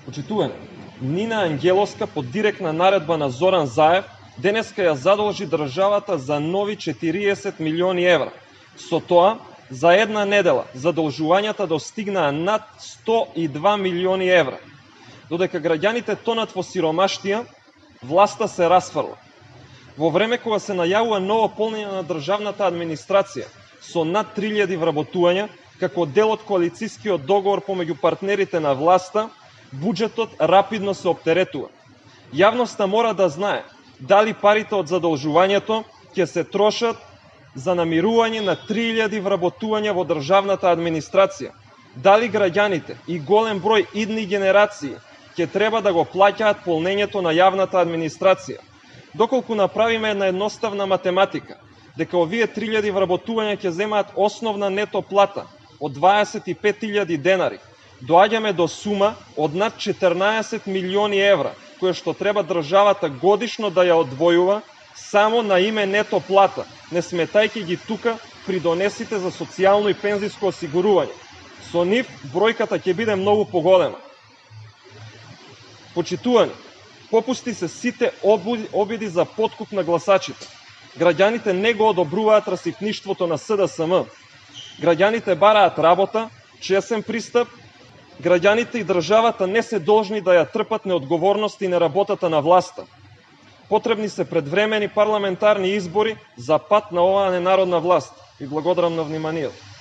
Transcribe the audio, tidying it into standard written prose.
Почитувани, Нина Ангеловска под директна наредба на Зоран Заев денеска ја задолжи државата за нови 40 милиони евра. Со тоа, за една недела задолжувањата достигнаа над 102 милиони евра. Додека граѓаните тонат во сиромаштија, власта се расфрла. Во време кога се најавува ново полнење на државната администрација со над 3000 вработувања, како дел од коалицискиот договор помеѓу партнерите на власта, буџетот рапидно се оптеретува. Јавноста мора да знае дали парите од задолжувањето ќе се трошат за намирување на 3000 вработувања во државната администрација, дали граѓаните и голем број идни генерации ќе треба да го плаќаат полнењето на јавната администрација. Доколку направиме една едноставна математика, дека овие 3000 вработувања ќе земаат основна нето плата од 25.000 денари, доаѓаме до сума од над 14 милиони евра, која што треба државата годишно да ја одвојува само на име нето плата, не сметајќи ги тука придонесите за социјално и пензиско осигурување. Со нив бројката ќе биде многу поголема. Почитувани, попусти се сите обиди за подкуп на гласачите. Граѓаните не го одобруваат расипништвото на СДСМ. Граѓаните бараат работа, чесен пристап. Граѓаните и државата не се должни да ја трпат неодговорност и неработата на власта. Потребни се предвремени парламентарни избори за пат на оваа ненародна власт. И благодарам на вниманието.